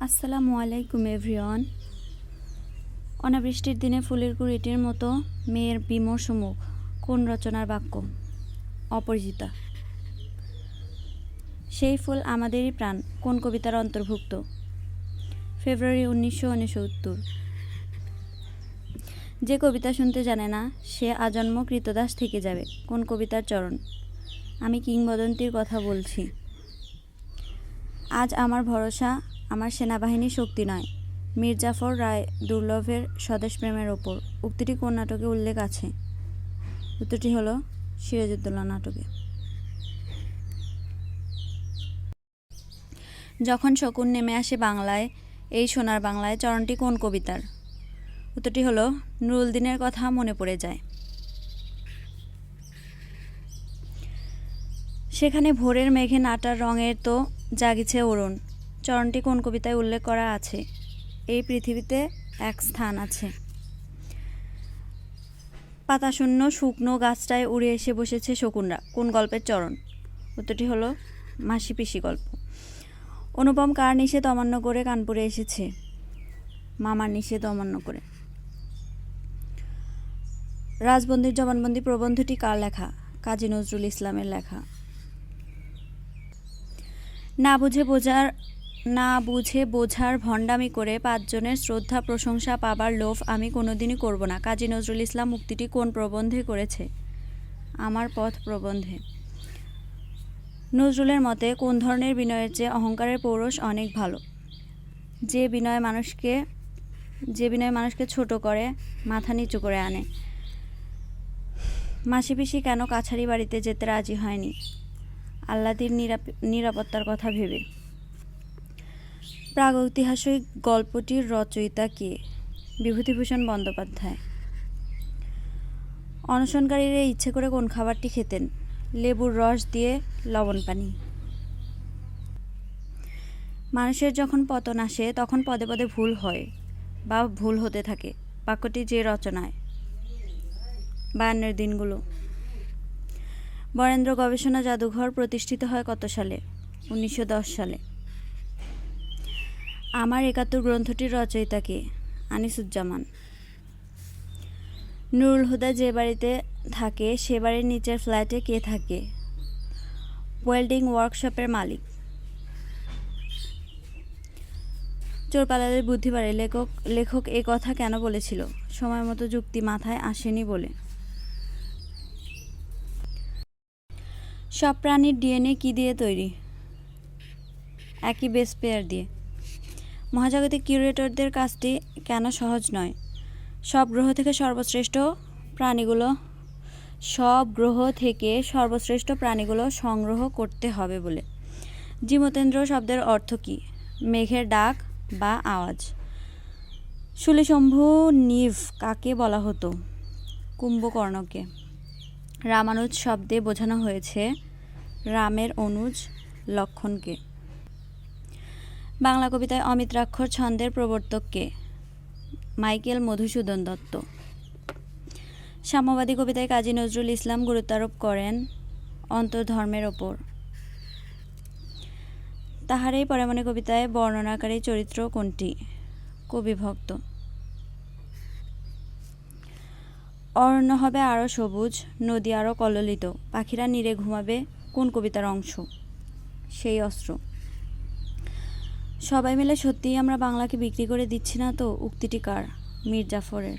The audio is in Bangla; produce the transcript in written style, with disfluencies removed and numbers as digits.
আসসালামু আলাইকুম এভরিওয়ান। অনাবৃষ্টির দিনে ফুলের কুড়িটির মতো মেয়ের বিমর্ষ মুখ। কোন রচনার বাক্য? অপরিচিতা। সেই ফুল আমাদেরই প্রাণ কোন কবিতার অন্তর্ভুক্ত? ফেব্রুয়ারি 1969। যে কবিতা শুনতে জানে না সে আজন্ম কৃতদাস থেকে যাবে কোন কবিতার চরণ? আমি কিংবদন্তির কথা বলছি। আজ আমার ভরসা আমার সেনাবাহিনীর শক্তি নয়, মীর জাফর রায় দুর্লভের স্বদেশ প্রেমের ওপর। উক্তিটি কোন নাটকে উল্লেখ আছে? উত্তরটি হলো সিরাজউদ্দৌলা নাটকে। যখন শকুন নেমে আসে বাংলায়, এই সোনার বাংলায় চরণটি কোন কবিতার? উত্তরটি হলো নুরুল দিনের কথা মনে পড়ে যায়। সেখানে ভোরের মেঘে নাটার রঙের তো জাগিছে অরুণ, চরণটি কোন কবিতায় উল্লেখ করা আছে? এই পৃথিবীতে এক স্থান আছে। পাতাশূন্য শুকনো গাছটায় উড়ে এসে বসেছে শকুনরা কোন গল্পের চরণ? উত্তরটি হলো মাসি পিসি গল্প। অনুপম কার নিষেধ অমান্য করে কানপুরে এসেছে? মামার নিষেধ অমান্য করে। রাজবন্দির জবানবন্দি প্রবন্ধটি কার লেখা? কাজী নজরুল ইসলামের লেখা। না বুঝে বোঝার ভণ্ডামি করে পাঁচজনের শ্রদ্ধা প্রশংসা পাবার লোভ আমি কোনোদিনই করব না। কাজী নজরুল ইসলাম উক্তিটি কোন প্রবন্ধে করেছে? আমার পথ প্রবন্ধে। নজরুলের মতে কোন ধরনের বিনয়ের চেয়ে অহংকারের পৌরষ অনেক ভালো? যে বিনয় মানুষকে ছোট করে, মাথা নিচু করে আনে। মাসি পিসি কেন কাছারি বাড়িতে যেতে রাজি হয়নি? আল্লাদির নিরাপত্তার কথা ভেবে। প্রাগৈতিহাসিক গল্পটির রচয়িতা কে? বিভূতিভূষণ বন্দ্যোপাধ্যায়। অনশনকারীরা ইচ্ছে করে কোন খাবারটি খেতেন? লেবুর রস দিয়ে লবণ পানি। মানুষের যখন পতন আসে তখন পদে পদে ভুল হয় বা ভুল হতে থাকে। বাক্যটি যে রচনায়? 52 দিনগুলো। বরেন্দ্র গবেষণা জাদুঘর প্রতিষ্ঠিত হয় কত সালে? 1910 সালে। আমার 71 গ্রন্থটির রচয়িতা কে? আনিসুজ্জামান। নুরুল হুদা যে বাড়িতে থাকে সে বাড়ির নিচের ফ্ল্যাটে কে থাকে? ওয়েল্ডিং ওয়ার্কশপের মালিক। চোর পালালে বুদ্ধি বাড়ে লেখক এ কথা কেন বলেছিল? সময় মতো যুক্তি মাথায় আসেনি বলে। সব প্রাণীর ডিএনএ কি দিয়ে তৈরি? একই বেস পেয়ার দিয়ে। মহাজাগতিক কিউরেটরদের কাজটি কেন সহজ নয়? সব গ্রহ থেকে সর্বশ্রেষ্ঠ প্রাণীগুলো সংগ্রহ করতে হবে বলে। জিমতেন্দ্র শব্দের অর্থ কী? মেঘের ডাক বা আওয়াজ। শুলিশম্ভু নিভ কাকে বলা হতো? কুম্ভকর্ণকে। রামানুজ শব্দে বোঝানো হয়েছে রামের অনুজ লক্ষণকে। বাংলা কবিতায় অমিত্রাক্ষর ছন্দের প্রবর্তক কে? মাইকেল মধুসূদন দত্ত। সাম্যবাদী কবিতায় কাজী নজরুল ইসলাম গুরুত্বারোপ করেন অন্তর্ধর্মের ওপর। তাহারই পরমাণু কবিতায় বর্ণনাকারী চরিত্র কোনটি? কবিভক্ত। অরণ্য হবে আরও সবুজ, নদী আরও কল্লোলিত, পাখিরা নীড়ে ঘুমাবে কোন কবিতার অংশ? সেই অস্ত্র। সবাই মিলে সত্যিই আমরা বাংলাকে বিক্রি করে দিচ্ছি না তো? উক্তিটি কার? মীর জাফরের।